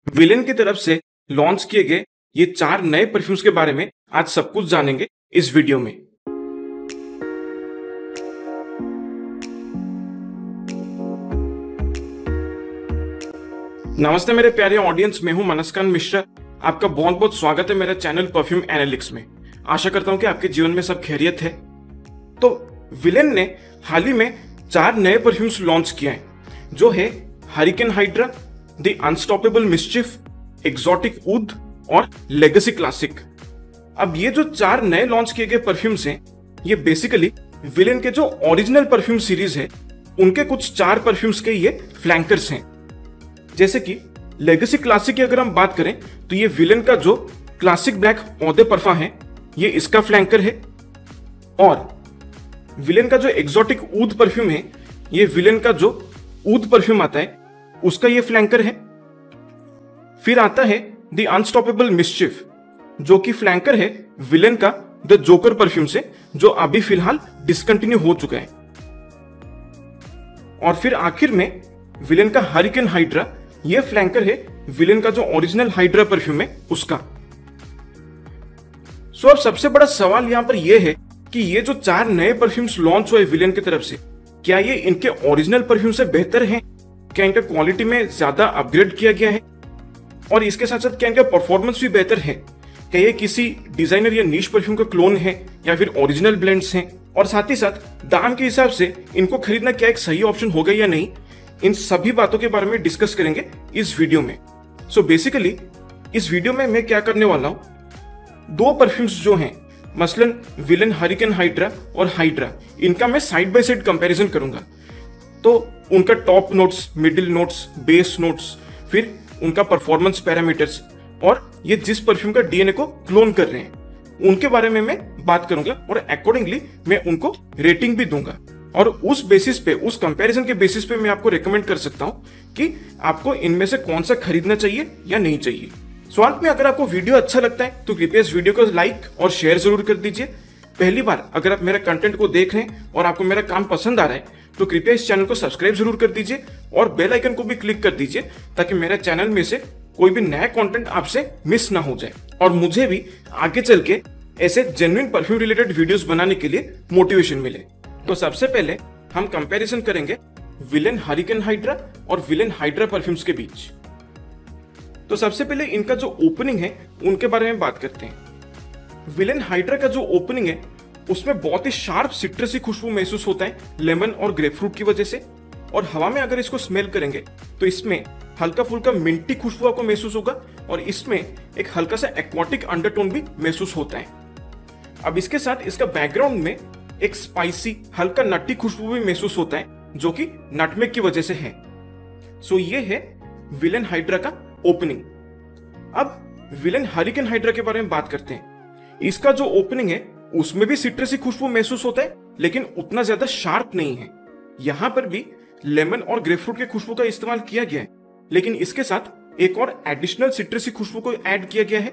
Villain की तरफ से लॉन्च किए गए ये 4 नए परफ्यूम्स के बारे में आज सब कुछ जानेंगे इस वीडियो में। नमस्ते मेरे प्यारे ऑडियंस, मैं हूं मनस्कांत मिश्रा। आपका बहुत बहुत स्वागत है मेरे चैनल परफ्यूम एनालिटिक्स में। आशा करता हूं कि आपके जीवन में सब खैरियत है। तो विलेन ने हाल ही में 4 नए परफ्यूम्स लॉन्च किए हैं, जो है Hurricane Hydra, the unstoppable mischief, exotic oud और लेगेसी क्लासिक। अब ये जो 4 नए लॉन्च किए गए परफ्यूम्स हैं, ये बेसिकली विलेन के जो ओरिजिनल परफ्यूम सीरीज है उनके कुछ 4 परफ्यूम्स के ये फ्लैंकर्स हैं। जैसे कि लेगेसी क्लासिक की अगर हम बात करें तो ये विलेन का जो क्लासिक ब्लैक पौधे परफा है ये इसका फ्लैंकर है, और विलेन का जो एक्सोटिक ऊद परफ्यूम है ये विलेन का जो ऊद परफ्यूम आता है उसका ये फ्लैंकर है। फिर आता है द अनस्टॉपेबल मिस्चिफ, जो कि फ्लैंकर है विलेन का द जोकर परफ्यूम से, जो अभी फिलहाल डिसकंटिन्यू हो चुका है। और फिर आखिर में विलेन का हरिकेन हाइड्रा, ये फ्लैंकर है विलेन का जो ओरिजिनल हाइड्रा परफ्यूम है उसका। सो अब सबसे बड़ा सवाल यहां पर यह है कि ये जो 4 नए परफ्यूम्स लॉन्च हुए विलेन की तरफ से, क्या ये इनके ओरिजिनल परफ्यूम से बेहतर हैं? क्या इनका क्वालिटी में ज्यादा अपग्रेड किया गया है? और इसके साथ साथ क्या इनका परफॉर्मेंस भी बेहतर है? क्या ये किसी डिजाइनर या नीश परफ्यूम का क्लोन है या फिर ओरिजिनल ब्लेंड्स हैं? और साथ ही साथ दाम के हिसाब से इनको खरीदना क्या एक सही ऑप्शन होगा या नहीं, इन सभी बातों के बारे में डिस्कस करेंगे इस वीडियो में। सो बेसिकली इस वीडियो में मैं क्या करने वाला हूं, 2 परफ्यूम्स जो हैं, मसलन विलेन हरिकेन हाइड्रा और हाइड्रा, इनका मैं साइड बाय साइड कंपैरिजन करूंगा। तो उनका top notes, middle notes, base notes, फिर उनका परफॉर्मेंस पैरामीटर्स, और ये जिस परफ्यूम का डीएनए को क्लोन कर रहे हैं उनके बारे में मैं बात करूंगा, और अकॉर्डिंगली मैं उनको रेटिंग भी दूंगा। और उस बेसिस पे, उस कंपैरिजन के बेसिस पे मैं आपको रेकमेंड कर सकता हूं कि आपको इनमें से कौन सा खरीदना चाहिए या नहीं चाहिए। सो अंत में अगर आपको वीडियो अच्छा लगता है तो कृपया इस वीडियो को लाइक और शेयर जरूर कर दीजिए। पहली बार अगर आप मेरे कंटेंट को देख रहे हैं और आपको मेरा काम पसंद आ रहा है तो कृपया इस चैनल को सब्सक्राइब जरूर कर दीजिए और बेल आइकन को भी क्लिक कर दीजिए, ताकि मेरे चैनल में से कोई भी नया कंटेंट आपसे मिस ना हो जाए और मुझे भी आगे चल के ऐसे जेन्युइन परफ्यूम रिलेटेड वीडियोस बनाने के लिए मोटिवेशन मिले। तो सबसे पहले हम कंपैरिजन करेंगे विलेन हरिकेन हाइड्रा और विलेन हाइड्रा परफ्यूम्स के बीच। तो सबसे पहले इनका जो ओपनिंग है उनके बारे में बात करते हैं। विलेन हाइड्रा का जो ओपनिंग है उसमें बहुत ही शार्प सिट्रसी खुशबू महसूस होता है लेमन और ग्रेपफ्रूट की वजह से, और हवा में अगर इसको स्मेल करेंगे तो इसमें हल्का फुल्का मिंटी खुशबू आपको महसूस होगा, और इसमें एक हल्का सा एक्वाटिक अंडरटोन भी महसूस होता है। अब इसके साथ इसका बैकग्राउंड में एक स्पाइसी हल्का नट्टी खुशबू भी महसूस होता है, जो कि नटमेग की वजह से है। सो ये है विलेन हाइड्रा का ओपनिंग। अब विलेन हरिकेन हाइड्रा के बारे में बात करते हैं। इसका जो ओपनिंग है उसमें भी सिट्रसी खुशबू महसूस होता है, लेकिन उतना ज्यादा शार्प नहीं है। यहां पर भी लेमन और ग्रेपफ्रूट के खुशबू का इस्तेमाल किया गया है, लेकिन इसके साथ एक और एडिशनल सिट्रसी खुशबू को ऐड किया गया है,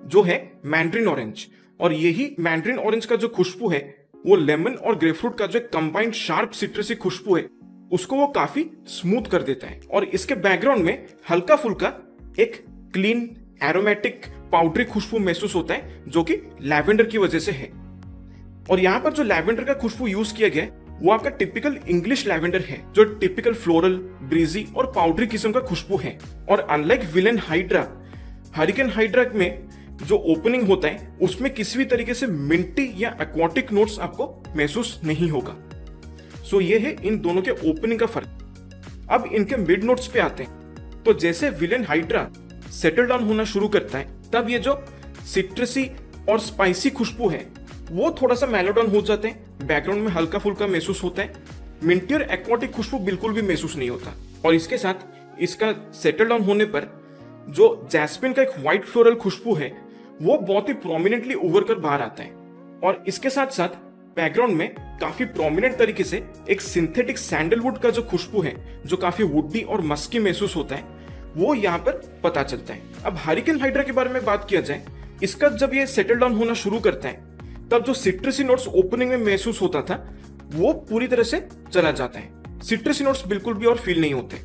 जो है मैंड्रिन ऑरेंज। और यही मैंड्रिन ऑरेंज का जो खुशबू है वो लेमन और ग्रेपफ्रूट का जो कंबाइंड शार्प सिट्रसी खुशबू है उसको वो काफी स्मूथ कर देता है। और इसके बैकग्राउंड में हल्का फुल्का एक क्लीन एरोमेटिक पाउडरी खुशबू महसूस होता है, जो कि लैवेंडर की वजह से है। और यहाँ पर जो लैवेंडर का खुशबू यूज किया गया है वो आपका टिपिकल इंग्लिश लैवेंडर है, जो टिपिकल फ्लोरल, ब्रीजी और पाउडरी किस्म का खुशबू है। और unlike villain hydra, hurricane hydra में जो ओपनिंग होता है उसमें किसी भी तरीके से मिंटी या एक्वाटिक नोट्स आपको महसूस नहीं होगा। सो ये है इन दोनों के ओपनिंग का फर्क। अब इनके मिड नोट्स पे आते हैं। तो जैसे विलेन हाइड्रा सेटल डाउन होना शुरू करता है, तब ये जो सिट्रसी और स्पाइसी खुशबू है वो थोड़ा सा मेलो डाउन हो जाते हैं, बैकग्राउंड में हल्का फुल्का महसूस होता है, मिंटी और एक्वाटिक खुशबू बिल्कुल भी महसूस नहीं होता। और इसके साथ इसका सेटल डाउन होने पर जो जैस्मिन का एक व्हाइट फ्लोरल खुशबू है वो बहुत ही प्रोमिनेंटली उभर कर बाहर आता है। और इसके साथ साथ बैकग्राउंड में काफी प्रोमिनेंट तरीके से एक सिंथेटिक सैंडलवुड का जो खुशबू है, जो काफी वुडी और मस्की महसूस होता है, वो यहाँ पर पता चलता है। अब हरिकेन हाइड्रा के बारे में बात किया जाए, इसका जब ये सेटल डाउन होना शुरू करता है तब जो सिट्रसी नोट्स ओपनिंग में महसूस होता था वो पूरी तरह से चला जाता है। सिट्रसी नोट्स बिल्कुल भी और फील नहीं होते।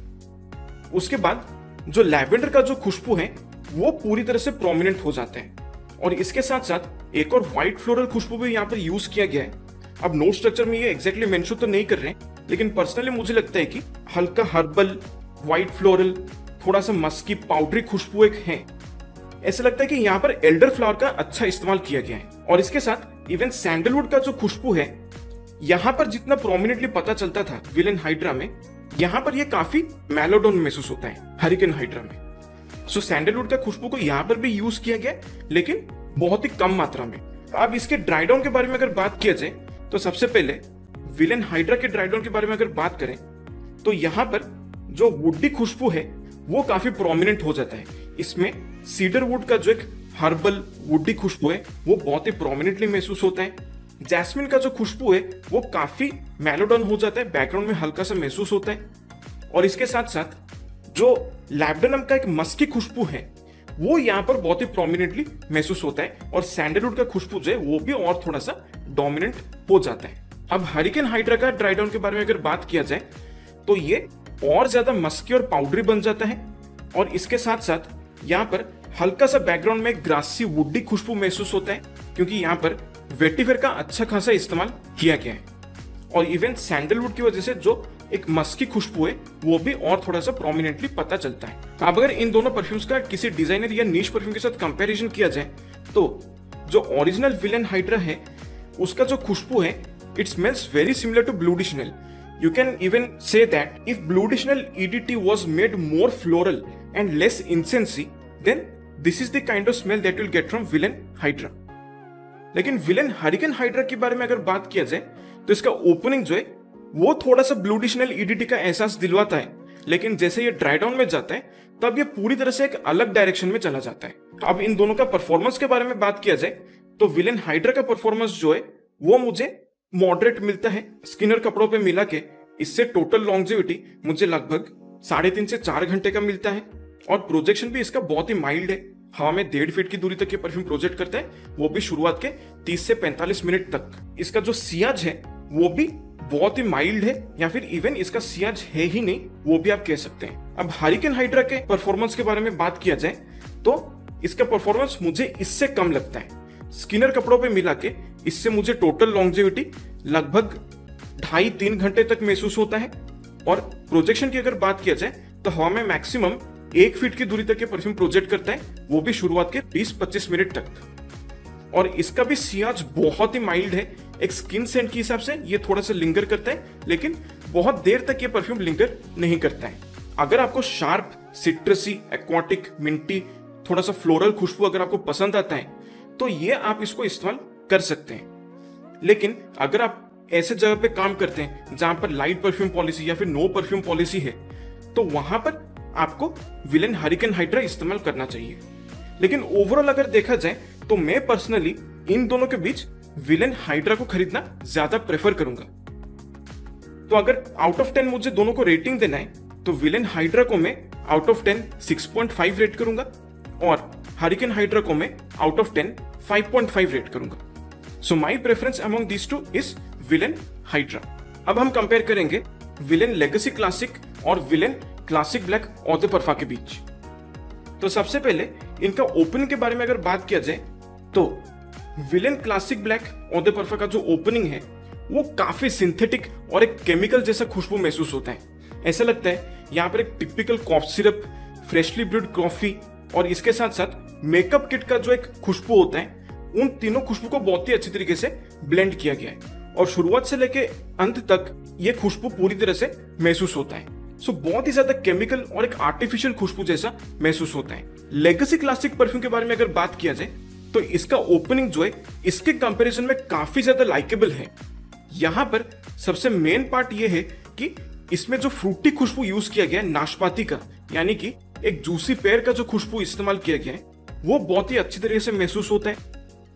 उसके बाद जो लैवेंडर का जो खुशबू है वो पूरी तरह से प्रोमिनेंट हो जाते हैं। और इसके साथ साथ एक और व्हाइट फ्लोरल खुशबू भी यहाँ पर यूज किया गया है। अब नोट स्ट्रक्चर में ये एग्जैक्टली मेंशन तो नहीं कर रहे हैं, लेकिन पर्सनली मुझे लगता है कि हल्का हर्बल, व्हाइट फ्लोरल, थोड़ा सा मस्की, पाउडरी खुशबू एक है। ऐसा लगता है कि यहाँ पर एल्डर फ्लावर का अच्छा इस्तेमाल किया गया है। और इसके साथ इवन सैंडलवुड का जो खुशबू है, यहाँ पर जितना प्रोमिनेंटली पता चलता था विलेन हाइड्रा में, यहाँ पर ये काफी मेलोडोन महसूस होता है हरिकेन हाइड्रा में। सो सैंडलवुड का खुशबू को यहाँ पर भी यूज किया गया, लेकिन बहुत ही कम मात्रा में। अब इसके ड्राई डाउन के बारे में अगर बात किया जाए तो सबसे पहले विलेन हाइड्रा के ड्राई डाउन के बारे में अगर बात करें तो यहाँ पर जो वुडी खुशबू है वो काफी प्रोमिनेंट हो जाता है। इसमें सीडर वुड का जो एक हर्बल वुडी खुशबू है वो बहुत ही प्रोमिनेंटली महसूस होता है। जैस्मिन का जो खुशबू है वो काफी मेलोडोन हो जाता है, बैकग्राउंड में हल्का सा महसूस होता है। और इसके साथ साथ जो लैब्डेनम का एक मस्की खुशबू है वो यहाँ पर बहुत ही प्रोमिनेंटली महसूस होता है। और सैंडलवुड का खुशबू जो है वो भी और थोड़ा सा डोमिनेंट हो जाता है। अब हरिकेन हाइड्रा का ड्राई डाउन के बारे में अगर बात किया जाए तो ये और ज्यादा मस्की और पाउडरी बन जाता है। और इसके साथ साथ यहाँ पर हल्का सा बैकग्राउंड में ग्रासी वुडी खुशबू महसूस होता है, क्योंकि यहाँ पर वेटिफर का अच्छा खासा इस्तेमाल किया गया है। और इवन सैंडलवुड की वजह से जो एक मस्की खुशबू है वो भी और थोड़ा सा प्रोमिनेंटली पता चलता है। अब अगर इन दोनों परफ्यूम्स का किसी डिजाइनर या नीश परफ्यूम के साथ कंपैरिजन किया जाए तो जो ओरिजिनल विलेन हाइड्रा है उसका जो खुशबू है it smells very similar to Bleu de Chanel. You can even say that if Blue de Chanel EDT was made more floral and less incensey, then this is the kind of smell that you'll get from Villain Hydra. लेकिन villain hurricane hydra के बारे में अगर बात किया जाए तो इसका ओपनिंग जो है वो थोड़ा सा ब्लू डी शनेल EDT का एहसास दिलवाता है, लेकिन जैसे ये ड्राई डाउन में जाता है तब ये पूरी तरह से एक अलग डायरेक्शन में चला जाता है। अब इन दोनों का परफॉर्मेंस के बारे में बात किया जाए तो विलेन हाइड्रा का परफॉर्मेंस जो है वो मुझे मॉडरेट मिलता है। स्किनर कपड़ों पे मिला के इससे टोटल लॉन्जेविटी मुझे लगभग 3.5 से 4 घंटे का मिलता है। और प्रोजेक्शन भी इसका बहुत ही माइल्ड है। हवा में 1.5 फीट की दूरी तक ये परफ्यूम प्रोजेक्ट करता है, वो भी शुरुआत के 30 से 45 मिनट तक। इसका जो सियाज है वो भी बहुत ही माइल्ड है, या फिर इवन इसका सियाज है ही नहीं वो भी आप कह सकते हैं। अब हरिकेन हाइड्रा के परफॉर्मेंस के बारे में बात किया जाए तो इसका परफॉर्मेंस मुझे इससे कम लगता है। स्किनर कपड़ों पे मिला के इससे मुझे टोटल लॉन्जेविटी लगभग 2.5-3 घंटे तक महसूस होता है। और प्रोजेक्शन की अगर बात किया जाए तो हवा में मैक्सिमम 1 फीट की दूरी तक ये परफ्यूम प्रोजेक्ट करता है, वो भी शुरुआत के 20-25 मिनट तक। और इसका भी सियाज बहुत ही माइल्ड है। एक स्किन सेंट के हिसाब से ये थोड़ा सा लिंगर करता है, लेकिन बहुत देर तक ये परफ्यूम लिंगर नहीं करता है। अगर आपको शार्प, सिट्रसी, एक्वाटिक, मिंटी, थोड़ा सा फ्लोरल खुशबू अगर आपको पसंद आता है तो ये आप इसको इस्तेमाल कर सकते हैं। लेकिन अगर आप ऐसे जगह पे काम करते हैं जहां पर लाइट परफ्यूम पॉलिसी या फिर नो परफ्यूम पॉलिसी है तो वहां पर आपको विलेन हरिकेन हाइड्रा इस्तेमाल करना चाहिए। लेकिन ओवरऑल अगर देखा जाए तो मैं पर्सनली इन दोनों के बीच विलेन हाइड्रा को खरीदना ज्यादा प्रेफर करूंगा। तो अगर आउट ऑफ 10 मुझे दोनों को रेटिंग देना है तो विलेन हाइड्रा को मैं आउट ऑफ 10 6.5 रेट करूंगा और हरिकेन हाइड्रा को मैं आउट ऑफ 10 5.5 रेट करूंगा। So my preference among these two is Villain Hydra. अब हम कंपेयर करेंगे विलेन लेगेसी क्लासिक और Villain classic black of the परफा के बीच। तो सबसे पहले इनका ओपनिंग के बारे में अगर बात किया जाए तो Villain classic black of the परफा का जो ओपनिंग है वो काफी सिंथेटिक और एक केमिकल जैसा खुशबू महसूस होता है। ऐसा लगता है यहाँ पर एक typical cough syrup, freshly brewed coffee और इसके साथ साथ मेकअप किट का जो एक खुशबू होता है, उन तीनों खुशबू को बहुत ही अच्छी तरीके से ब्लेंड किया गया है। और शुरुआत से लेके अंत तक ये खुशबू पूरी तरह से महसूस होता है। सो बहुत ही ज्यादा केमिकल और एक आर्टिफिशियल खुशबू जैसा महसूस होता है। लेगेसी क्लासिक परफ्यूम के बारे में अगर बात किया जाए तो इसका ओपनिंग जो है इसके कंपैरिजन में काफी ज्यादा लाइकेबल है। यहाँ पर सबसे मेन पार्ट ये है कि इसमें जो फ्रूटी खुशबू यूज किया गया है नाशपाती का, यानी कि एक जूसी पेयर का जो खुशबू इस्तेमाल किया गया है वो बहुत ही अच्छी तरीके से महसूस होता है।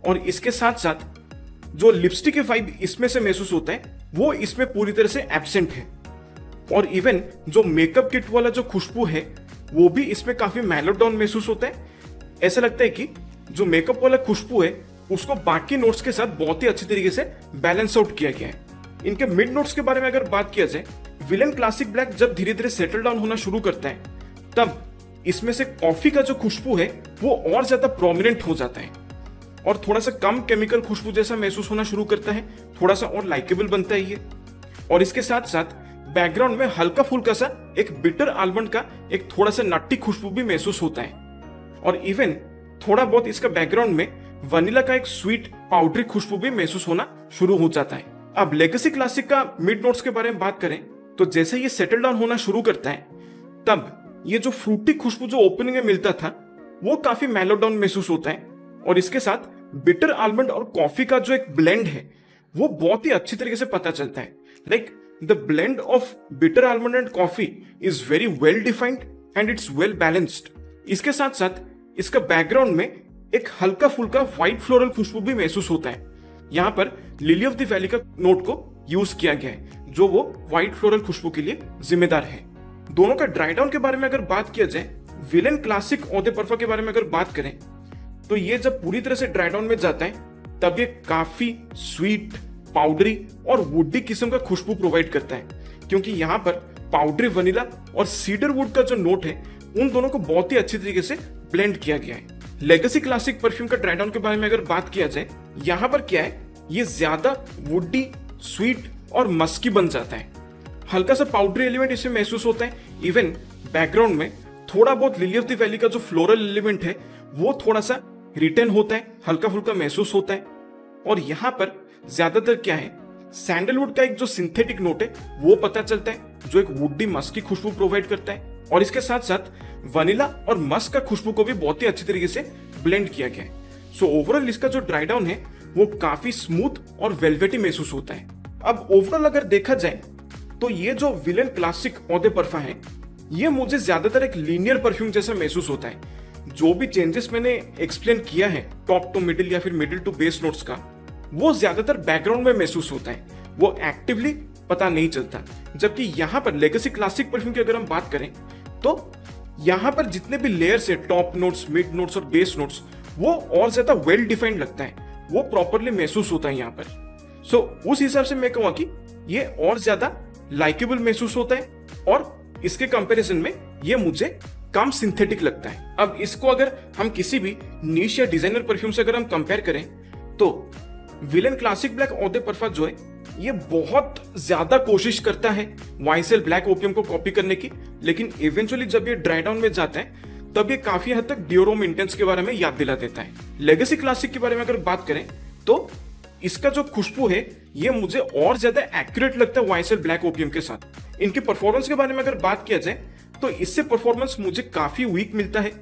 और इसके साथ साथ जो लिपस्टिक के वाइब इसमें से महसूस होता है वो इसमें पूरी तरह से एब्सेंट है। और इवन जो मेकअप किट वाला जो खुशबू है वो भी इसमें काफी मेलोडोन महसूस होता है। ऐसा लगता है कि जो मेकअप वाला खुशबू है उसको बाकी नोट्स के साथ बहुत ही अच्छी तरीके से बैलेंस आउट किया गया है। इनके मिड नोट्स के बारे में अगर बात किया जाए, विलेन क्लासिक ब्लैक जब धीरे धीरे सेटल डाउन होना शुरू करता है तब इसमें से कॉफी का जो खुशबू है वो और ज्यादा प्रोमिनेंट हो जाता है और थोड़ा सा कम केमिकल खुशबू जैसा महसूस होना शुरू करता है, थोड़ा सा और लाइकेबल बनता है ये। और इसके साथ साथ बैकग्राउंड में हल्का फुल्का सा एक बिटर आलमंड का एक थोड़ा सा नट्टी खुशबू भी महसूस होता है और इवन थोड़ा बहुत इसका बैकग्राउंड में वनीला का एक स्वीट पाउडरी खुशबू भी महसूस होना शुरू हो जाता है। अब लेगेसी क्लासिक का मिड नोट्स के बारे में बात करें तो जैसे ये सेटल डाउन होना शुरू करता है तब ये जो फ्रूटी खुशबू जो ओपनिंग में मिलता था वो काफी मेलो डाउन महसूस होता है और इसके साथ बिटर आलमंड और कॉफी का जो एक ब्लेंड है वो बहुत ही अच्छी तरीके से पता चलता है। Like the blend of bitter almond and coffee is very well defined and it's well balanced. इसके साथ साथ इसका बैकग्राउंड में एक हल्का फुल्का व्हाइट फ्लोरल खुशबू भी महसूस होता है। यहाँ पर लिली ऑफ द वैली का नोट को यूज किया गया है जो वो व्हाइट फ्लोरल खुशबू के लिए जिम्मेदार है। दोनों का ड्राई डाउन के बारे में अगर बात किया जाए, विलेन क्लासिक ऑ द परफा के बारे में अगर बात करें तो ये जब पूरी तरह से ड्राई डाउन में जाता है तब ये काफी स्वीट, पाउडरी और वुडी किस्म का खुशबू प्रोवाइड करता है, क्योंकि यहाँ पर पाउडरी वनीला और सीडर वुड का जो नोट है उन दोनों को बहुत ही अच्छी तरीके से ब्लेंड किया गया है। लेगेसी क्लासिक परफ्यूम का ड्राई डाउन के बारे में अगर बात किया जाए, यहाँ पर क्या है, ये ज्यादा वुडी, स्वीट और मस्की बन जाता है। हल्का सा पाउडरी एलिमेंट इसमें महसूस होता है। इवन बैकग्राउंड में थोड़ा बहुत लिली ऑफ द वैली का जो फ्लोरल एलिमेंट है वो थोड़ा सा रिटेन होता है, हल्का फुल्का महसूस होता है। और यहाँ पर ज्यादातर क्या है, सैंडलवुड का एक जो सिंथेटिक नोट है वो पता चलता है जो एक वुडी मस्की खुशबू प्रोवाइड करता है। और इसके साथ साथ वनीला और मस्क का खुशबू को भी बहुत ही अच्छी तरीके से ब्लेंड किया गया है। सो ओवरऑल इसका जो ड्राई डाउन है वो काफी स्मूथ और वेलवेटी महसूस होता है। अब ओवरऑल अगर देखा जाए तो ये जो विलेन क्लासिक ऑ द परफा है ये मुझे ज्यादातर एक लीनियर परफ्यूम जैसा महसूस होता है। जो भी चेंजेस मैंने एक्सप्लेन किया है टॉप टू मिडिल या फिर मिडिल टू बेस नोट्स का, वो ज्यादातर बैकग्राउंड में महसूस होता है, वो एक्टिवली पता नहीं चलता। जबकि यहाँ पर लेगेसी क्लासिक परफ्यूम की अगर हम बात करें तो यहाँ पर जितने भी लेयर्स है, टॉप नोट्स, मिड नोट्स और बेस नोट्स, वो और ज्यादा वेल डिफाइंड लगता है, वो प्रॉपरली महसूस होता है यहाँ पर। सो उस हिसाब से मैं कहूँगा कि ये और ज्यादा लाइकेबल महसूस होता है और इसके कंपैरिजन में ये मुझे कम सिंथेटिक लगता है। अब इसको अगर हम किसी भी नीश या डिजाइनर परफ्यूम से अगर हम कंपेयर करें तो Villain classic black of the परफा जो है ये बहुत ज्यादा कोशिश करता है वाईएसएल ब्लैक ओपियम को कॉपी करने की, लेकिन इवेंचुअली जब ये ड्राई डाउन में जाता है तब ये काफी हद तक डियोरोम इंटेंस के बारे में याद दिला देता है। लेगेसी क्लासिक के बारे में अगर बात करें तो इसका जो खुशबू है ये मुझे और ज्यादा एक्यूरेट लगता है वाईएसएल ब्लैक ओपियम के साथ। इनके परफॉर्मेंस के बारे में अगर बात किया जाए तो इससे परफॉर्मेंस मुझे काफी वीक मिलता है।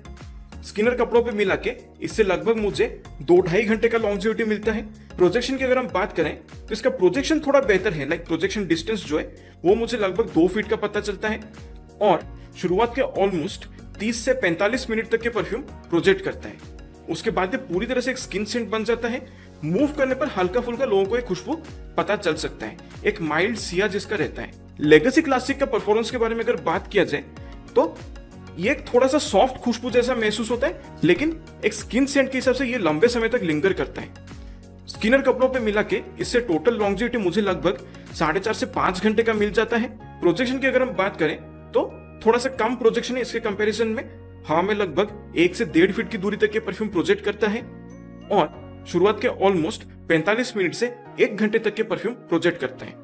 स्किनर कपड़ों पे मिला के इससे लगभग मुझे 2-2.5 घंटे का लॉन्जिविटी मिलता है। प्रोजेक्शन की अगर हम बात करें तो इसका प्रोजेक्शन थोड़ा बेहतर है। लाइक प्रोजेक्शन डिस्टेंस जो है वो मुझे लगभग 2 फीट का पता चलता है और शुरुआत के ऑलमोस्ट 30 से 45 मिनट तक के परफ्यूम प्रोजेक्ट करता है। उसके बाद ये पूरी तरह से एक स्किन सेंट बन जाता है। मूव करने पर हल्का फुल्का लोगों को एक खुशबू पता चल सकता है, एक माइल्ड सिया जिसका रहता है। लेगेसी क्लासिक का परफॉर्मेंस के बारे में अगर बात किया जाए तो ये एक थोड़ा सा सॉफ्ट खुशबू जैसा महसूस होता है, लेकिन एक स्किन सेंट के हिसाब से ये लंबे समय तक लिंगर करता है। स्किनर कपड़ों पे मिला के इससे टोटल लॉन्जिविटी मुझे लगभग 4.5 से 5 घंटे का मिल जाता है। प्रोजेक्शन की अगर हम बात करें तो थोड़ा सा कम प्रोजेक्शन है इसके कंपैरिजन में। हवा में लगभग 1 से 1.5 फीट की दूरी तक ये परफ्यूम प्रोजेक्ट करता है और शुरुआत के ऑलमोस्ट 45 मिनट से 1 घंटे तक के परफ्यूम प्रोजेक्ट करता है।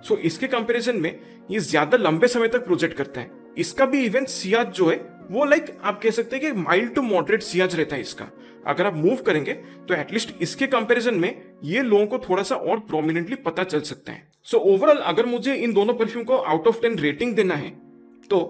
सो इसके कंपैरिजन में ये ज्यादा लंबे समय तक प्रोजेक्ट करता है। इसका भी इवन सियाज जो है वो लाइक आप कह सकते हैं कि माइल्ड टू मॉडरेट सियाज रहता है इसका। अगर आप मूव करेंगे तो एटलीस्ट इसके कंपैरिजन में ये लोगों को थोड़ा सा और प्रोमिनेंटली पता चल सकता है। सो ओवरऑल अगर मुझे इन दोनों परफ्यूम को आउट ऑफ 10 रेटिंग देना है तो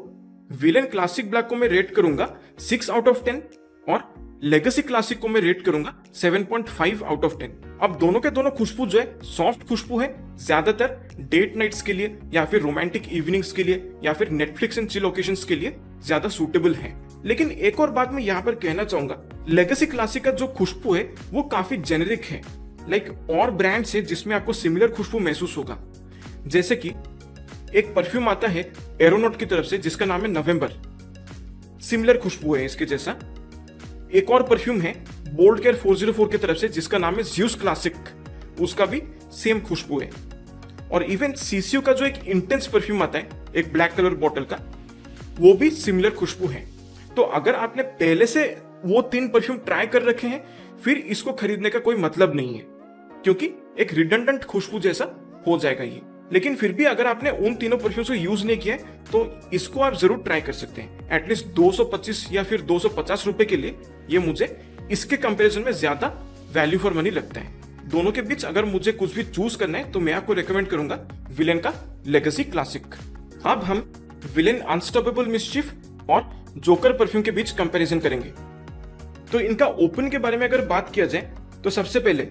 विलेन क्लासिक ब्लैक को मैं रेट करूंगा 6 आउट ऑफ 10 और लेगेसी क्लासिक को मैं रेट करूंगा 7.5 आउट ऑफ 10। अब दोनों के दोनों खुशबू जो है सॉफ्ट खुशबू है, ज्यादातर डेट नाइट्स के लिए या फिर रोमांटिक इवनिंग्स के लिए या फिर नेटफ्लिक्स एंड चिल ओकेशंस के लिए ज्यादा सूटेबल है। लेकिन एक और बात मैं यहाँ पर कहना चाहूंगा, लेगेसी क्लासिक का जो खुशबू है वो काफी जेनेरिक है। लाइक और ब्रांड्स है जिसमें आपको सिमिलर खुशबू महसूस होगा, जैसे कि एक परफ्यूम आता है एरोनॉट की तरफ से जिसका नाम है नवंबर, सिमिलर खुशबू है इसके जैसा। एक और परफ्यूम है बोल्ड केयर 404 की तरफ से जिसका नाम है ज्यूस क्लासिक, उसका भी सेम खुशबू है। और इवन सीसीयू का जो एक इंटेंस परफ्यूम आता है एक ब्लैक कलर बॉटल का, वो भी सिमिलर खुशबू है। तो अगर आपने पहले से वो 3 परफ्यूम ट्राई कर रखे हैं, फिर इसको खरीदने का कोई मतलब नहीं है, क्योंकि एक रिडंडेंट खुशबू जैसा हो जाएगा ये। लेकिन फिर भी अगर आपने उन तीनों परफ्यूम्स को यूज नहीं किया है तो इसको आप जरूर ट्राई कर सकते हैं। एटलीस्ट 225 या फिर 250 रुपए के लिए ये मुझे इसके कंपैरिजन में ज्यादा वैल्यू फॉर मनी लगता है। दोनों के बीच अगर मुझे कुछ भी चूज करना है तो मैं आपको रेकमेंड करूंगा विलेन का लेगेसी क्लासिक। अब हम विलेन अनस्टॉपेबल मिस्चीफ और जोकर परफ्यूम के बीच कंपैरिजन करेंगे। तो इनका ओपन के बारे में अगर बात किया जाए तो सबसे पहले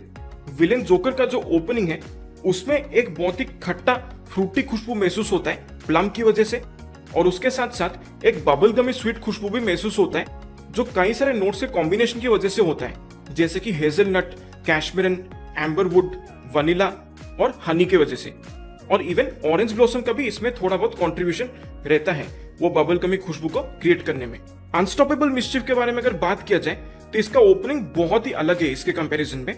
विलेन जोकर का जो ओपनिंग है उसमें एक बहुत ही खट्टा फ्रूटी खुशबू महसूस होता है प्लम की वजह से, और उसके साथ साथ एक बबल गमी स्वीट खुशबू भी महसूस होता है जो कई सारे नोट्स के कॉम्बिनेशन की वजह से होता है, जैसे कि हेजलनट, कैशमेरन, एम्बरवुड, वनीला और हनी के वजह से। और इवन ऑरेंज ब्लॉसम का भी इसमें थोड़ा बहुत कंट्रीब्यूशन रहता है वो बबल गमी खुशबू को क्रिएट करने में। अनस्टॉपेबल मिस्चीफ के बारे में अगर बात किया जाए तो इसका ओपनिंग बहुत ही अलग है इसके कंपैरिजन में।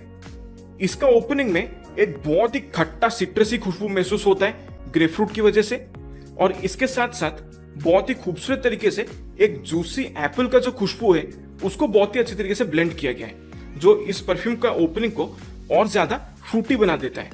इसका ओपनिंग में एक बहुत ही खट्टा सिट्रसी खुशबू महसूस होता है ग्रेपफ्रूट की वजह से, और इसके साथ साथ बहुत ही खूबसूरत तरीके से एक जूसी एप्पल का जो खुशबू है उसको बहुत ही अच्छी तरीके से ब्लेंड किया गया है, जो इस परफ्यूम का ओपनिंग को और ज्यादा फ्रूटी बना देता है।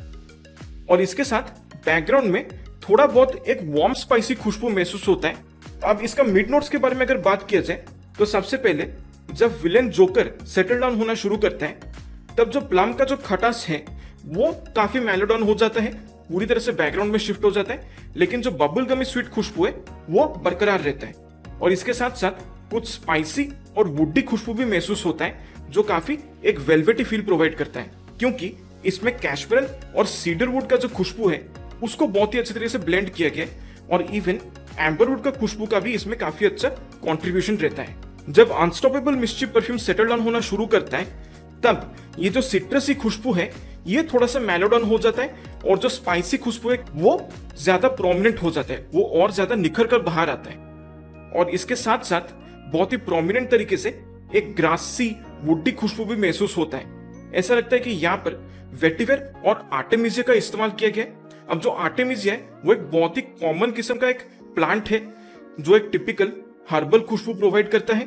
और इसके साथ बैकग्राउंड में थोड़ा बहुत एक वार्म स्पाइसी खुशबू महसूस होता है। अब इसका मिड नोट्स के बारे में अगर बात किया जाए तो सबसे पहले जब विलेन जोकर सेटल डाउन होना शुरू करता है तब जो प्लम का जो खटास है वो काफी मेलोडाउन हो जाता है, पूरी तरह से बैकग्राउंड में शिफ्ट हो जाता है, लेकिन जो बबल गमी स्वीट खुशबू है वो बरकरार रहता है। और इसके साथ साथ कुछ स्पाइसी और वुडी खुशबू भी महसूस होता है जो काफी एक वेलवेटी फील प्रोवाइड करता है, क्योंकि इसमें कैशमेरन और सीडरवुड का जो खुशबू है उसको बहुत ही अच्छी तरीके से ब्लेंड किया गया है, और इवन एम्बरवुड का खुशबू का भी इसमें काफी अच्छा कंट्रीब्यूशन रहता है। जब unstoppable mischief perfume settle down होना शुरू करता है तब ये जो सिट्रसी खुशबू है ये थोड़ा सा मेलोडाउन हो जाता है, और जो स्पाइसी खुशबू है वो ज्यादा प्रोमिनेंट हो जाता है, वो और ज्यादा निखर कर बाहर आता है। और इसके साथ साथ बहुत ही प्रोमिनेंट तरीके से एक ग्रासी वुडी खुशबू भी महसूस होता है। ऐसा लगता है कि यहाँ पर वेटिवर और आर्टेमिजिया का इस्तेमाल किया गया है। अब जो आर्टेमिजिया है वो एक बहुत ही कॉमन किस्म का एक प्लांट है जो एक टिपिकल हर्बल खुशबू प्रोवाइड करता है,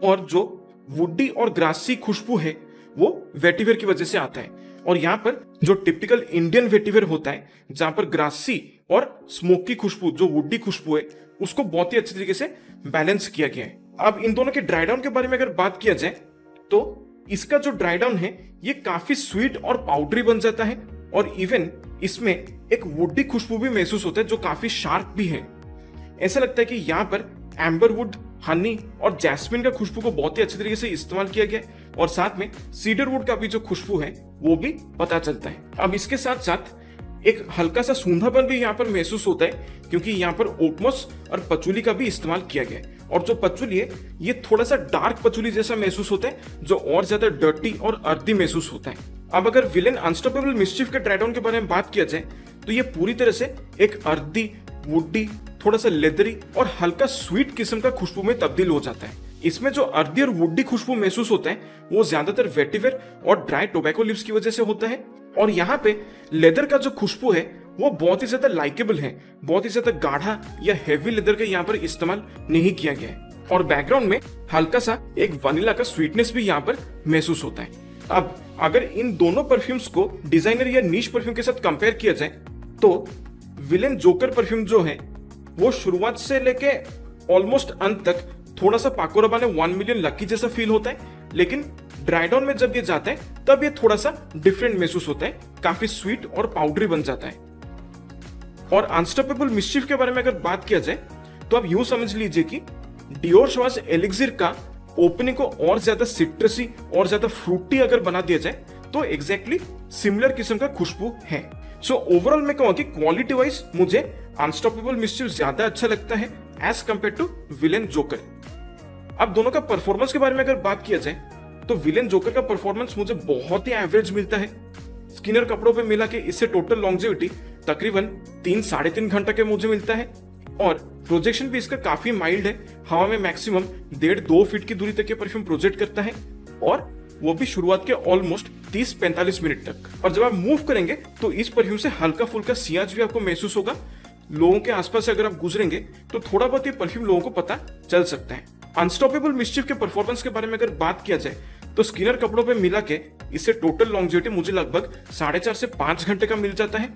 और जो वुडी और ग्रासी खुशबू है वो वेटिवर की वजह से आता है। और यहाँ पर जो टिपिकल इंडियन वेटिवर होता है जहां पर ग्रासी और स्मोकी खुशबू जो वुडी खुशबू है उसको बहुत ही अच्छी तरीके से बैलेंस किया गया है। अब इन दोनों के ड्राई डाउन के बारे में अगर बात किया जाए तो इसका जो ड्राई डाउन है ये काफी स्वीट और पाउडरी बन जाता है, और इवन इसमें एक वुडी खुशबू भी महसूस होता है जो काफी शार्प भी है। ऐसा लगता है कि यहाँ पर एम्बरवुड, हनी और जैस्मिन का खुशबू को बहुत ही अच्छे तरीके से इस्तेमाल किया गया है, और साथ में सीडरवुड का भी जो खुशबू है वो भी पता चलता है। अब इसके साथ साथ एक हल्का सा सूंधापन भी यहाँ पर महसूस होता है, क्योंकि यहाँ पर ओकमोस और पचुली का भी इस्तेमाल किया गया है, और जो पचुली है ये थोड़ा सा डार्क पचुली जैसा महसूस होता है जो और ज्यादा डर्टी और अर्दी महसूस होता है। अब अगर विलेन अनस्टॉपेबल मिस्चीफ के ड्राई डाउन के बारे में बात किया जाए तो ये पूरी तरह से एक अर्दी, वुडी, थोड़ा सा लेदरी और हल्का स्वीट किस्म का खुशबू में तब्दील हो जाता है। इसमें जो अर्दी और वुडी खुशबू महसूस होता है वो ज्यादातर वेटिवर और ड्राई टोबैको लीव्स की वजह से होता है, और यहाँ पे लेदर का जो खुशबू है वो बहुत ही ज्यादा लाइकेबल है, बहुत ही ज्यादा गाढ़ा या हेवी लेदर का यहाँ पर इस्तेमाल नहीं किया गया है, और बैकग्राउंड में हल्का सा एक वनीला का स्वीटनेस भी यहाँ पर महसूस होता है। अब अगर इन दोनों परफ्यूम्स को डिजाइनर या नीश परफ्यूम के साथ कंपेयर किया जाए तो विलेन जोकर परफ्यूम जो है वो शुरुआत से लेके ऑलमोस्ट अंत तक थोड़ा सा पाको रबाने 1 मिलियन लकी जैसा फील होता है, लेकिन ड्राई डाउन में जब ये जाता है तब ये थोड़ा सा डिफरेंट महसूस होता है, काफी स्वीट और पाउडरी बन जाता है। और अनस्टॉपेबल मिस्चीफ के बारे में अगर बात किया जाए तो आप यूं समझ लीजिए कि डियोर श्वास एलिक्सिर का ओपनिंग को और ज्यादा सिट्रसी और ज्यादा फ्रूटी अगर बना दिया जाए तो एग्जैक्टली सिमिलर किस्म का खुशबू है। सो ओवरऑल मैं कहूँ कि क्वालिटी वाइज मुझे अनस्टॉपेबल मिस्चीफ ज्यादा अच्छा लगता है as compare to Villain Joker. अब दोनों का परफॉर्मेंस के बारे में अगर बात किया जाए तो विलेन जोकर का परफॉर्मेंस मुझे बहुत ही एवरेज मिलता है। स्किनर कपड़ों पे मिला के इससे टोटल लॉन्जेविटी तकरीबन 3-3.5 घंटा के मुझे मिलता है, और प्रोजेक्शन भी इसका काफी माइल्ड है। हवा में मैक्सिमम 1.5-2 फीट की दूरी तक ये परफ्यूम प्रोजेक्ट करता है, और वो भी शुरुआत के ऑलमोस्ट 30-45 मिनट तक। और जब आप मूव करेंगे तो इस परफ्यूम से हल्का फुल्का सियाज भी आपको महसूस होगा। लोगों के आसपास से अगर आप गुजरेंगे तो थोड़ा बहुत ये परफ्यूम लोगों को पता चल सकता है। अनस्टॉपेबल मिस्चिफ के परफॉर्मेंस के बारे में अगर बात किया जाए तो स्किनर कपड़ों पे मिला के इससे टोटल लॉन्जेविटी मुझे लगभग 4.5 से 5 घंटे का मिल जाता है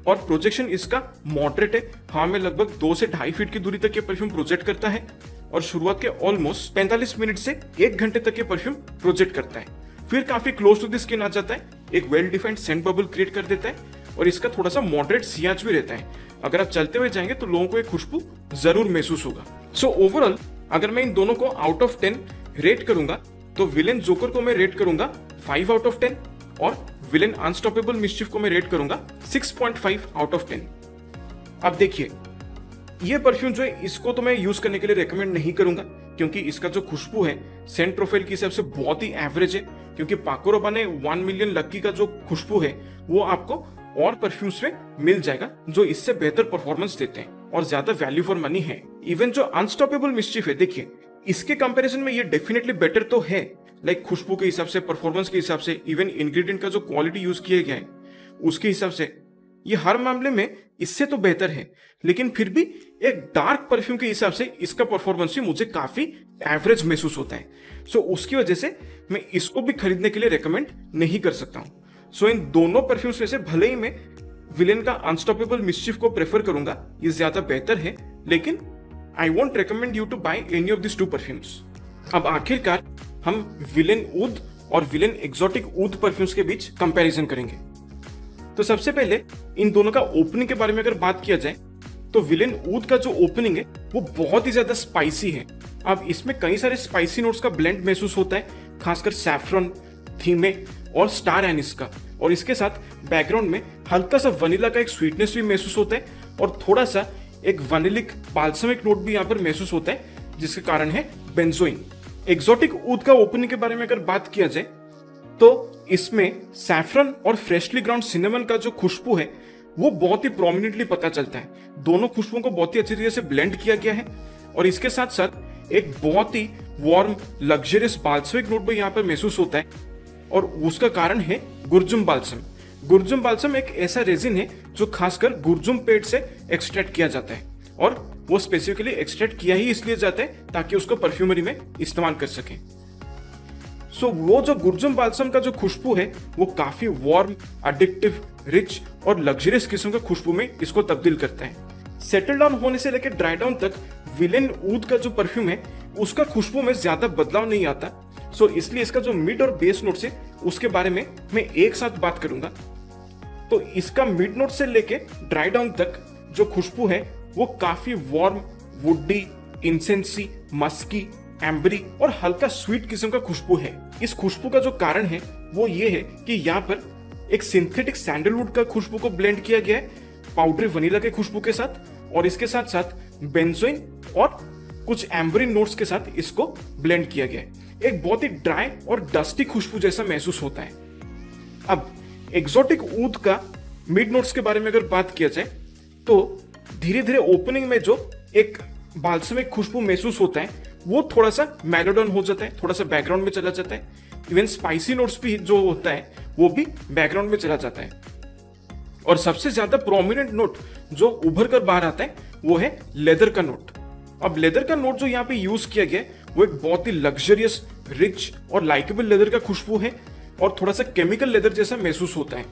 और प्रोजेक्शन इसका मॉडरेट है। हाँ, में लगभग 2 से 2.5 फीट की दूरी तक ये परफ्यूम प्रोजेक्ट करता है और शुरुआत के ऑलमोस्ट 45 मिनट से 1 घंटे तक ये परफ्यूम प्रोजेक्ट करता है। फिर काफी क्लोज टू द स्किन आ जाता है, एक well defined scent bubble create कर देता है और इसका थोड़ा सा मॉडरेट सियाज भी रहता है। अगर आप चलते हुए जाएंगे तो लोगों को एक खुशबू जरूर महसूस होगा। सो ओवरऑल अगर मैं इन दोनों को आउट ऑफ 10 रेट करूंगा तो विलेन जोकर को मैं रेट करूंगा 5 आउट ऑफ 10 और विलेन अनस्टॉपेबल मिस्चिफ को मैं रेट करूंगा 6.5 आउट ऑफ 10। अब देखिए, ये परफ्यूम जो है इसको तो मैं यूज करने के लिए रेकमेंड नहीं करूंगा क्योंकि इसका जो खुशबू है सेंट प्रोफाइल के हिसाब से बहुत ही एवरेज है, क्योंकि पाको रबाने 1 मिलियन लक्की का जो खुशबू है वो आपको और परफ्यूम्स में मिल जाएगा जो इससे बेहतर परफॉर्मेंस देते हैं और ज्यादा वैल्यू फॉर मनी है। इवन जो अनस्टॉपेबल मिस्चिफ है, देखिए इसके कंपैरिजन में ये डेफिनेटली बेटर तो है, लाइक खुशबू के हिसाब से, परफॉर्मेंस के हिसाब से, इवन इंग्रेडिएंट का जो क्वालिटी यूज किया गया है उसके हिसाब से ये हर मामले में इससे तो बेहतर है। लेकिन फिर भी एक डार्क परफ्यूम के हिसाब से इसका परफॉर्मेंस भी मुझे काफी एवरेज महसूस होता है। सो उसकी वजह से मैं इसको भी खरीदने के लिए रेकमेंड नहीं कर सकता हूं। सो इन दोनों परफ्यूम्स में से भले ही मैं विलेन का अनस्टॉपेबल मिस्चिफ को प्रेफर करूंगा, ये ज्यादा बेहतर है, लेकिन I won't recommend you to buy any of this 2 perfumes. अब आखिरकार हम विलेन ऊद और विलेन एक्सोटिक ऊद परफ्यूम्स के बीच कंपैरिजन करेंगे। तो सबसे पहले इन दोनों का ओपनिंग के बारे में अगर बात किया जाए तो विलेन ऊद का जो ओपनिंग है वो बहुत ही ज्यादा स्पाइसी है। अब इसमें कई सारे स्पाइसी नोट्स का ब्लेंड महसूस होता है, खासकर सैफरन, थीमे और स्टार एनिस का, और इसके साथ बैकग्राउंड में हल्का सा वनीला का एक स्वीटनेस भी महसूस होता है और थोड़ा सा एक वनीलिक बाल्समिक नोट भी यहाँ पर महसूस होता है, जिसके कारण है बेंजोइन। एक्सोटिक ऊद का ओपनिंग के बारे में अगर बात किया जाए तो इसमें सैफरन और फ्रेशली ग्राउंड सिनेमन का जो खुशबू है वो बहुत ही प्रोमिनेंटली पता चलता है। दोनों खुशबुओं को बहुत ही अच्छी तरीके से ब्लेंड किया गया है और इसके साथ साथ एक बहुत ही वार्म लग्जरियस बाल्समिक नोट भी यहाँ पर महसूस होता है और उसका कारण है गुर्जुम बाल्सम। गुर्जुम बाल्सम एक ऐसा रेजिन है जो खासकर गुर्जुम पेड़ से एक्सट्रैक्ट किया जाता है और वो स्पेसिफिकली एक्सट्रैक्ट किया ही इसलिए जाता है ताकि उसको परफ्यूमरी में इस्तेमाल कर सकें। सो वो जो गुर्जुम बाल्सम का जो खुशबू है वो काफी वार्म, एडिक्टिव, रिच और लग्जरियस किस्म का खुशबू में इसको तब्दील करता है। सेटल डाउन होने से लेकर ड्राई डाउन तक विलेन ऊद का जो परफ्यूम है उसका खुशबू में ज्यादा बदलाव नहीं आता। सो इसलिए इसका जो मिड और बेस नोट्स है उसके बारे में मैं एक साथ बात करूंगा। तो इसका मिड नोट से लेके ड्राई डाउन तक जो खुशबू है वो काफी वार्म, वुडी, इंसेंसी, मस्की, एम्बरी और हल्का स्वीट किस्म का खुशबू है। इस खुशबू का जो कारण है वो ये है कि यहाँ पर एक सिंथेटिक सैंडलवुड का खुशबू को ब्लेंड किया गया है पाउडरी वनीला के खुशबू के साथ, और इसके साथ साथ बेंजोइन और कुछ एम्बरी नोट्स के साथ इसको ब्लेंड किया गया है। एक बहुत ही ड्राई और डस्टी खुशबू जैसा महसूस होता है। अब एक्सोटिक ऊद का मिड नोट्स के बारे में अगर बात किया जाए तो धीरे धीरे ओपनिंग में जो एक बाल्समिक खुशबू महसूस होता है वो थोड़ा सा मेलोडन हो जाता है, थोड़ा सा बैकग्राउंड में चला जाता है। इवन स्पाइसी नोट्स भी जो होता है वो भी बैकग्राउंड में चला जाता है और सबसे ज्यादा प्रोमिनेंट नोट जो उभर कर बाहर आता है वो है लेदर का नोट। अब लेदर का नोट जो यहाँ पे यूज किया गया वो एक बहुत ही लग्जरियस, रिच और लाइकेबल लेदर का खुशबू है और थोड़ा सा केमिकल लेदर जैसा महसूस होता है,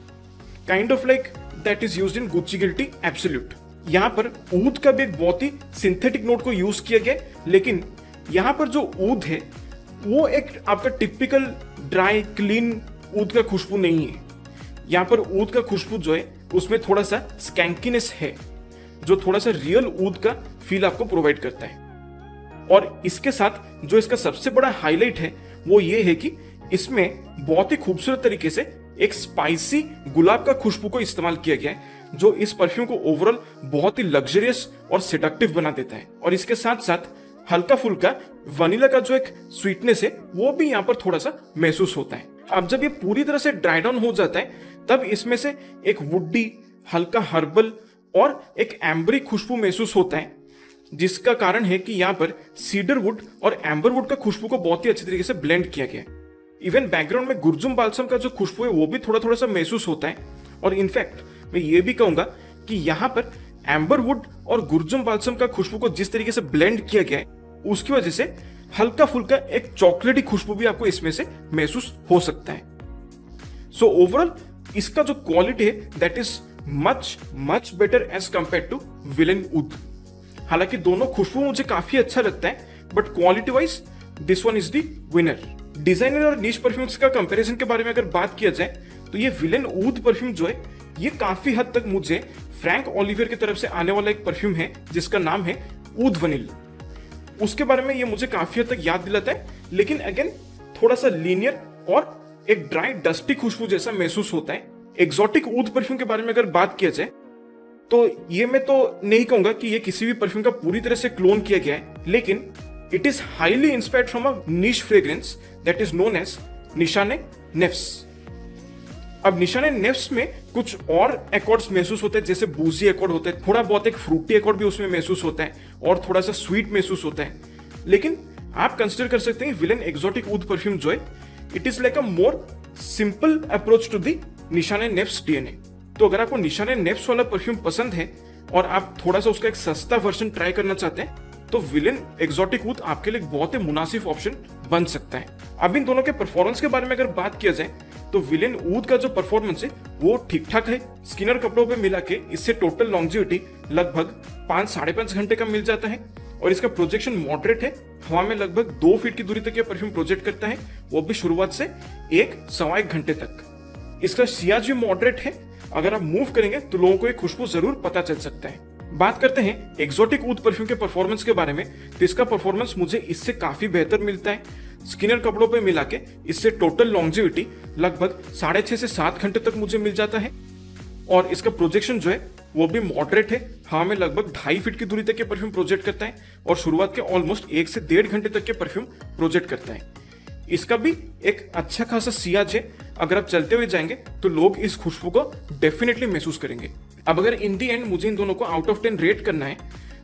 kind of like that is used in Gucci guilty absolute. यहाँ पर ऊद का भी एक बहुत ही सिंथेटिक नोट को यूज किया गया, लेकिन यहाँ पर जो ऊद है वो एक आपका टिपिकल ड्राई क्लीन ऊद का खुशबू नहीं है। यहाँ पर ऊद का खुशबू जो है उसमें थोड़ा सा स्कैंकीनेस है जो थोड़ा सा रियल ऊद का फील आपको प्रोवाइड करता है। और इसके साथ जो इसका सबसे बड़ा हाईलाइट है वो ये है कि इसमें बहुत ही खूबसूरत तरीके से एक स्पाइसी गुलाब का खुशबू को इस्तेमाल किया गया है जो इस परफ्यूम को ओवरऑल बहुत ही लग्जरियस और सेडक्टिव बना देता है। और इसके साथ साथ हल्का फुल्का वनीला का जो एक स्वीटनेस है वो भी यहाँ पर थोड़ा सा महसूस होता है। अब जब ये पूरी तरह से ड्राई डाउन हो जाता है तब इसमें से एक वुडी, हल्का हर्बल और एक एम्बरी खुशबू महसूस होता है, जिसका कारण है कि यहाँ पर सीडर वुड और एम्बर वुड का खुशबू को बहुत ही अच्छी तरीके से ब्लेंड किया गया है। इवन बैकग्राउंड में गुर्जुम बाल्सम का जो खुशबू है वो भी थोड़ा थोड़ा सा महसूस होता है। और इनफैक्ट मैं ये भी कहूंगा कि यहाँ पर एम्बर वुड और गुर्जुम बाल्सम का खुशबू को जिस तरीके से ब्लेंड किया गया है उसकी वजह से हल्का फुल्का एक चॉकलेटी खुशबू भी आपको इसमें से महसूस हो सकता है। सो ओवरऑल इसका जो क्वालिटी है that is much much better as compare to Villain oud. हालांकि दोनों खुशबू मुझे काफी अच्छा लगता है, but quality wise this one is the winner. Designer और नीश परफ्यूम्स का कंपैरिजन के बारे में अगर बात किया जाए तो ये विलेन ऊद परफ्यूम जो है ये काफी हद तक मुझे फ्रैंक ओलिवियर की तरफ से आने वाला एक परफ्यूम है जिसका नाम है ऊद वनील। उसके बारे में ये मुझे काफी हद तक याद दिलाता है, लेकिन अगेन थोड़ा सा लीनियर और एक ड्राई डस्टी खुशबू जैसा महसूस होता है। एक्सोटिक ऊद परफ्यूम के बारे में अगर बात किया जाए तो ये मैं तो नहीं कहूंगा कि ये किसी भी परफ्यूम का पूरी तरह से क्लोन किया गया है, लेकिन it is highly inspired from a niche fragrance that is known as Nishane Nefs. अब निशाने नेफ्स में कुछ और एकॉर्ड्स महसूस होते हैं, जैसे बूजी एकॉर्ड होते हैं, थोड़ा बहुत एक फ्रूटी एकॉर्ड भी उसमें महसूस होता है और थोड़ा सा स्वीट महसूस होता है। लेकिन आप कंसिडर कर सकते हैं विलेन एक्सोटिक ऊद परफ्यूम जो है it is like a more simple approach to the Nishane Nefs DNA. तो अगर आपको निशाने नेफ्स वाला परफ्यूम पसंद है और आप थोड़ा सा उसका एक सस्ता वर्जन ट्राई करना चाहते हैं तो विलेन एक्सोटिक ऊद आपके लिए बहुत ही मुनासिब ऑप्शन बन सकता है। अब इन दोनों के परफॉर्मेंस के बारे में अगर बात किया जाए तो विलेन ऊद का जो परफॉर्मेंस है वो ठीक ठाक है। स्किनर कपड़ों पे मिला के इससे टोटल लॉन्जिविटी लगभग 5-5.5 घंटे का मिल जाता है और इसका प्रोजेक्शन मॉडरेट है। हवा में लगभग 2 फीट की दूरी तक ये परफ्यूम प्रोजेक्ट करता है, वो भी शुरुआत से 1-1.25 घंटे तक। इसका सियाज भी मॉडरेट है, अगर आप मूव करेंगे तो लोगों को ये खुशबू जरूर पता चल सकता है। बात करते हैं एक्सोटिक ऊद परफ्यूम के परफॉर्मेंस के बारे में, तो इसका परफॉर्मेंस मुझे इससे काफी बेहतर मिलता है। स्किनर कपड़ों पे मिला के इससे टोटल लॉन्जिविटी लगभग 6.5 से 7 घंटे तक मुझे मिल जाता है और इसका प्रोजेक्शन जो है वो भी मॉडरेट है। हवा में लगभग 2.5 फीट की दूरी तक ये परफ्यूम प्रोजेक्ट करता है और शुरुआत के ऑलमोस्ट 1 से 1.5 घंटे तक ये परफ्यूम प्रोजेक्ट करता है। इसका भी एक अच्छा खासा सियाज है, अगर आप चलते हुए जाएंगे तो लोग इस खुशबू को डेफिनेटली महसूस करेंगे। अब अगर इन दी एंड मुझे इन दोनों को आउट ऑफ 10 रेट करना है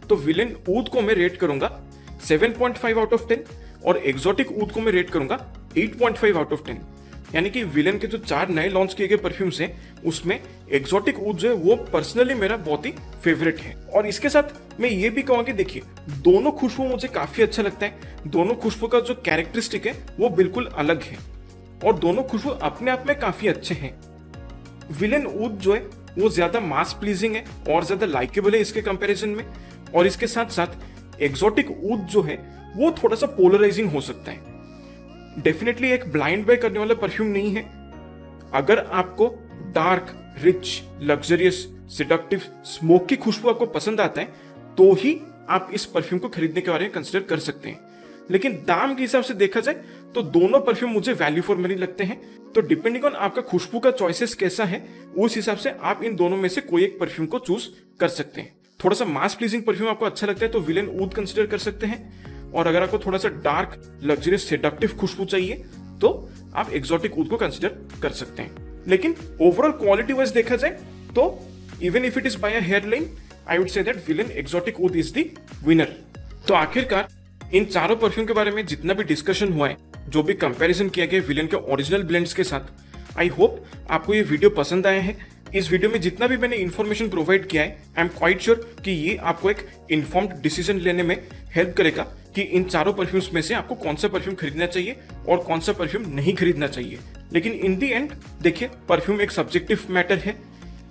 तो विलेन ऊद को मैं रेट करूंगा 7.5 आउट ऑफ 10 और एक्सोटिक ऊद को मैं रेट करूंगा 8.5 आउट ऑफ 10। यानी कि विलेन के जो 4 नए लॉन्च किए गए परफ्यूम्स हैं उसमें एक्सोटिक ऊद जो है वो पर्सनली मेरा बहुत ही फेवरेट है। और इसके साथ मैं ये भी कहूंगा कि देखिए दोनों खुशबू मुझे काफी अच्छा लगता है। दोनों खुशबू का जो कैरेक्टरिस्टिक है वो बिल्कुल अलग है और दोनों खुशबू अपने आप में काफी अच्छे हैं। विलेन ऊद जो है वो ज्यादा मास प्लीजिंग है और ज्यादा लाइकेबल है इसके कंपैरिजन में, और इसके साथ साथ एक्सोटिक ऊद जो है वो थोड़ा सा पोलराइजिंग हो सकता है। डेफिनेटली एक ब्लाइंड बाय करने वाला परफ्यूम नहीं है। अगर आपको dark, rich, luxurious, seductive, smoky खुशबू आपको पसंद आता है तो ही आप इस परफ्यूम को खरीदने के बारे में कंसिडर कर सकते हैं। लेकिन दाम के हिसाब से देखा जाए तो दोनों परफ्यूम मुझे वैल्यू फॉर मनी लगते हैं। तो डिपेंडिंग ऑन आपका खुशबू का चॉइसेस कैसा है उस हिसाब से आप इन दोनों में से कोई एक परफ्यूम को चूज कर सकते हैं। थोड़ा सा मास प्लीजिंग परफ्यूम आपको अच्छा लगता है तो विलेन ऊद कंसिडर कर सकते हैं, और अगर आपको थोड़ा सा डार्क, लग्जरियस, सेडक्टिव खुशबू चाहिए तो आप एक्सोटिक ऊद को कंसिडर कर सकते हैं। लेकिन ओवरऑल क्वालिटी वाइज देखा जाए तो even if it is by a hairline I would say that Villain exotic oud is the winner. तो आखिरकार इन चारों परफ्यूम के बारे में जितना भी डिस्कशन हुआ है, जो भी कंपैरिजन किया गया विलेन के ओरिजिनल ब्लेंड्स के साथ, आई होप आपको ये वीडियो पसंद आया है। इस वीडियो में जितना भी मैंने इन्फॉर्मेशन प्रोवाइड किया है आई एम क्वाइट श्योर कि ये आपको एक इन्फॉर्म्ड डिसीजन लेने में हेल्प करेगा कि इन चारों परफ्यूम्स में से आपको कौन सा परफ्यूम खरीदना चाहिए और कौन सा परफ्यूम नहीं खरीदना चाहिए। लेकिन इन दी एंड देखिए परफ्यूम एक सब्जेक्टिव मैटर है,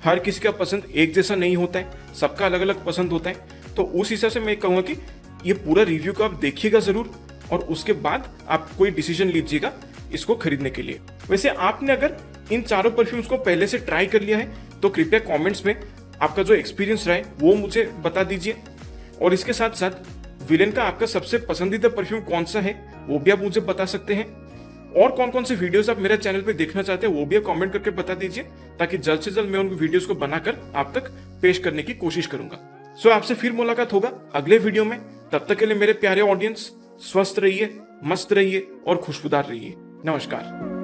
हर किसी का पसंद एक जैसा नहीं होता है, सबका अलग अलग पसंद होता है। तो उस हिसाब से मैं कहूँगा कि ये पूरा रिव्यू को आप देखिएगा जरूर और उसके बाद आप कोई डिसीजन लीजिएगा इसको खरीदने के लिए। वैसे आपने अगर इन चारों परफ्यूम्स को पहले से ट्राई कर लिया है तो कृपया कमेंट्स में आपका जो एक्सपीरियंस रहा है वो मुझे बता दीजिए, और इसके साथ साथ विलेन का आपका सबसे पसंदीदा परफ्यूम कौन सा है वो भी आप मुझे बता सकते हैं, और कौन कौन से वीडियोस आप मेरे चैनल पे देखना चाहते हैं वो भी आप कमेंट करके बता दीजिए, ताकि जल्द से जल्द मैं उन वीडियोस को बनाकर आप तक पेश करने की कोशिश करूंगा। सो आपसे फिर मुलाकात होगा अगले वीडियो में। तब तक के लिए मेरे प्यारे ऑडियंस स्वस्थ रहिए, मस्त रहिए और खुशबूदार रहिए। नमस्कार।